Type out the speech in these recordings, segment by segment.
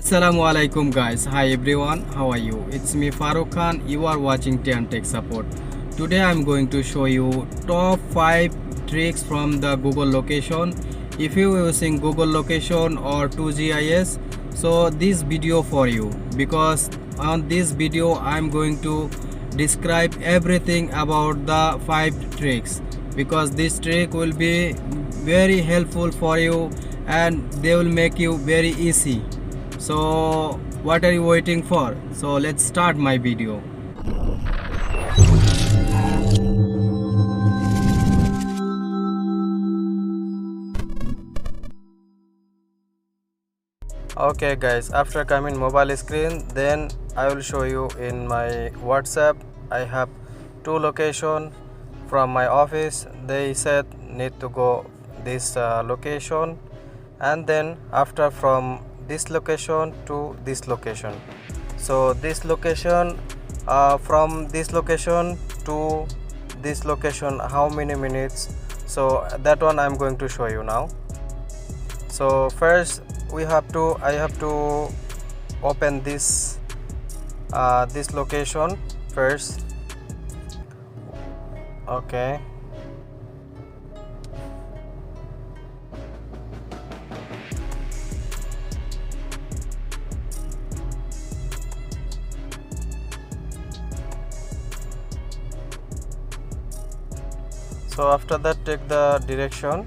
Assalamualaikum guys. Hi everyone. How are you? It's me Farooq Khan. You are watching T&TECH Support. Today I'm going to show you top 5 tricks from the Google location. If you are using Google location or 2GIS, so this video for you, because on this video I'm going to describe everything about the 5 tricks, because this trick will be very helpful for you and they will make you very easy. So what are you waiting for? So let's start my video. Okay guys, after coming mobile screen, then I will show you in my WhatsApp. I have 2 location from my office. They said need to go this location, and then after from this location to this location. So this location, from this location to this location, how many minutes? So that one I'm going to show you now. So first I have to open this this location first. Okay, so after that take the direction.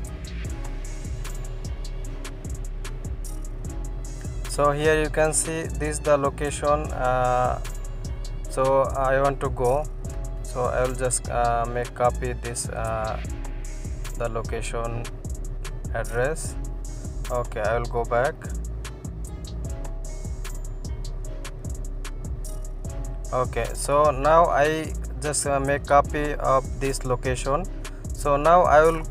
So here you can see this the location. So I want to go, so I will just make copy this the location address. Okay, I will go back. Okay, so now I just make copy of this location. So now I will,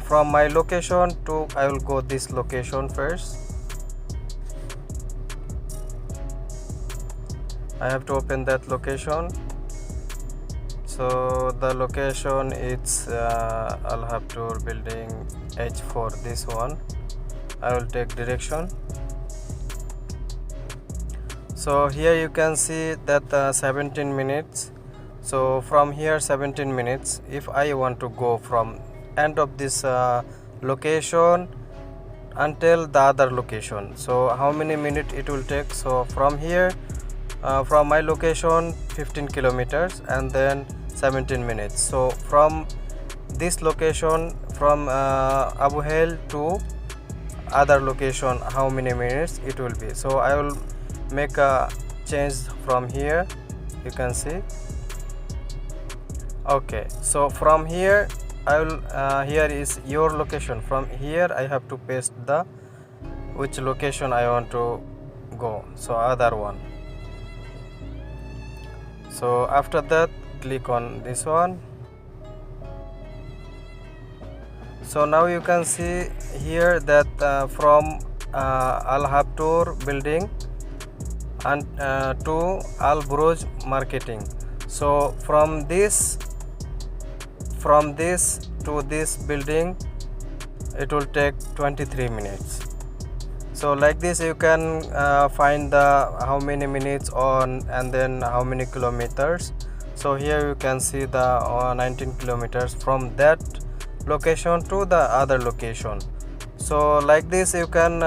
from my location to, I will go this location first. I have to open that location. So the location it's Al-Habtoor building H4, this one. I will take direction. So here you can see that 17 minutes. So from here 17 minutes. If I want to go from end of this location until the other location, so how many minutes it will take? So from here, from my location 15 kilometers and then 17 minutes. So from this location, from Abu Hail to other location, how many minutes it will be? So I will make a change from here, you can see. Okay, so from here I will here is your location. From here I have to paste the which location I want to go, so other one. So after that click on this one. So now you can see here that from Al-Habtoor building and to Al Buruj marketing. So from this to this building it will take 23 minutes. So like this you can find the how many minutes on and then how many kilometers. So here you can see the 19 kilometers from that location to the other location. So like this you can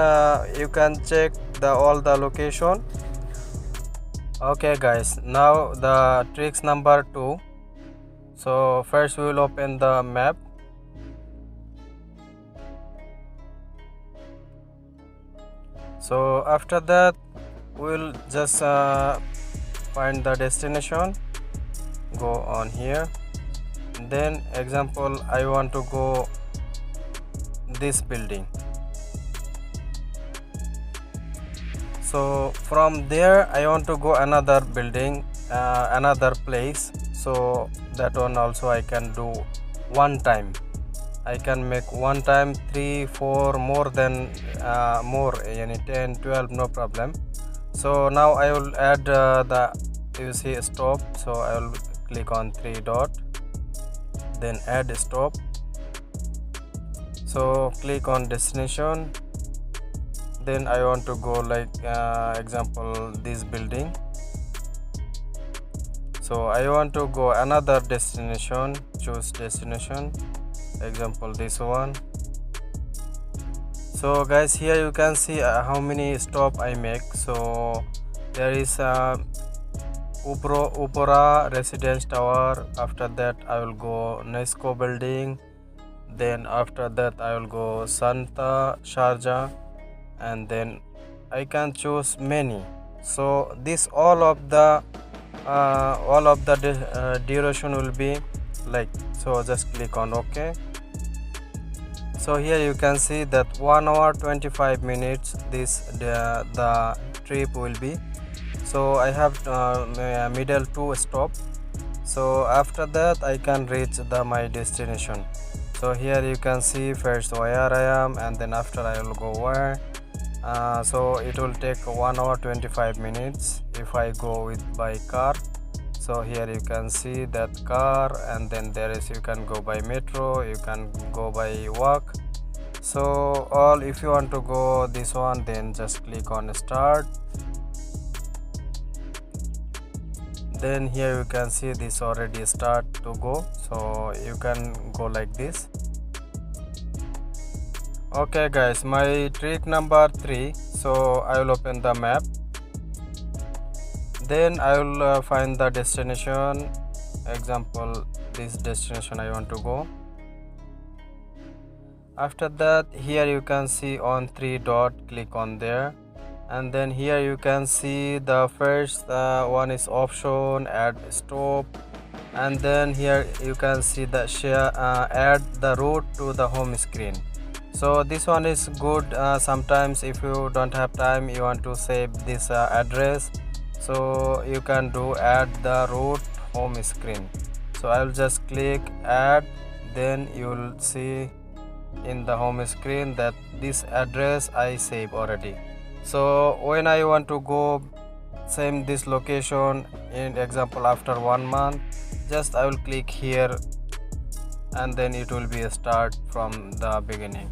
check the all the location. Okay guys, now the tricks number 2. So first we will open the map. So after that we will just find the destination, go on here. Then example, I want to go this building. So from there I want to go another building, another place. So that one also I can do one time. I can make one time 3 4 more than more, 10 12, no problem. So now I will add the, you see stop. So I will click on 3 dot, then add stop. So click on destination, then I want to go like example this building. So I want to go another destination, choose destination, example this one. So guys, here you can see how many stop I make. So there is Upora Residence Tower. After that I will go Nesco building, then after that I will go Santa Sharjah, and then I can choose many. So this all of the duration will be like, so just click on OK. So here you can see that 1 hour 25 minutes the trip will be. So I have middle 2 stop. So after that I can reach my destination. So here you can see first where I am, and then after I will go where. So it will take 1 hour 25 minutes if I go by car. So here you can see that car, and then there is, you can go by metro, you can go by walk. So all, if you want to go this one, then just click on start. Then here you can see this already start to go, so you can go like this. Okay guys, my trick number 3. So I will open the map, then I will find the destination, example this destination I want to go. After that, here you can see on 3 dot, click on there, and then here you can see the first one is option add stop, and then here you can see the share add the route to the home screen. So this one is good. Sometimes if you don't have time, you want to save this address, so you can do add the route home screen. So I will just click add, then you will see in the home screen that this address I save already. So when I want to go same this location, in example after 1 month, just I will click here, and then it will be a start from the beginning.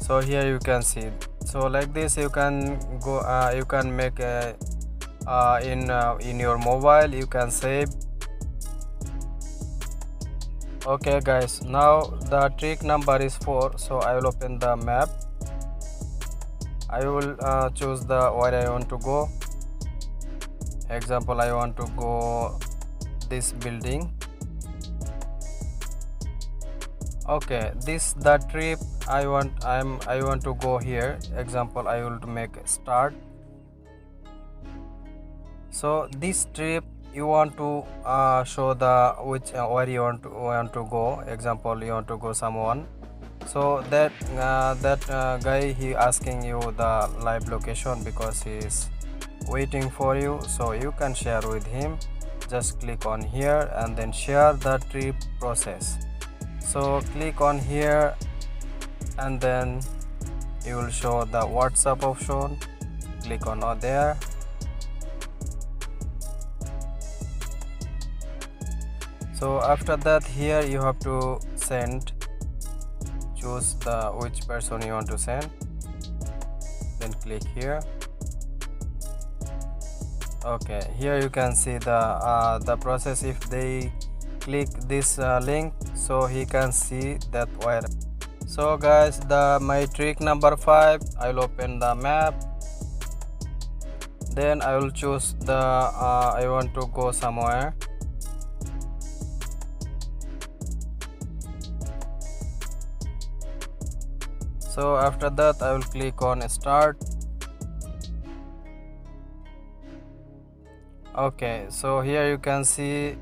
So here you can see, so like this you can go, you can make a in your mobile, you can save. Okay guys, now the trick number is 4. So I will open the map, I will choose the where I want to go. Example, I want to go this building. Okay, this the trip I want to go here. Example, I will make start. So this trip you want to show the which where you want to go. Example, you want to go someone, so that guy, he asking you the live location because he is waiting for you, so you can share with him. Just click on here and then share the trip process. So click on here, and then you will show the WhatsApp option. Click on there. So after that, here you have to send, choose the which person you want to send, then click here. Okay, here you can see the process. If they click this link, so he can see that where. So guys, my trick number 5, I will open the map, then I will choose the I want to go somewhere. So after that, I will click on start. Okay, so here you can see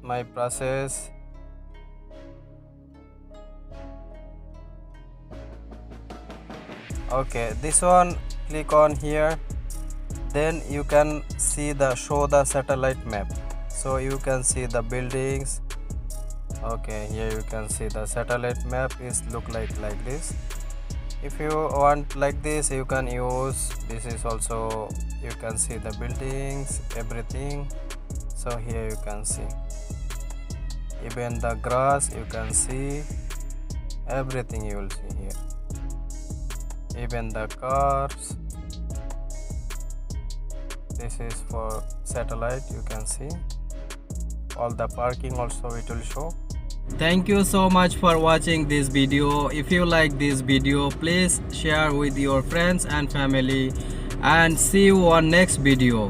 my process. Okay, this one, click on here, then you can see the show the satellite map, so you can see the buildings. Okay, here you can see the satellite map is look like this. If you want like this, you can use this. Is also, you can see the buildings, everything. So here you can see even the grass, you can see everything, you will see here. even the cars. This is for satellite, you can see. All the parking also it will show. Thank you so much for watching this video. If you like this video, please share with your friends and family, and see you on next video.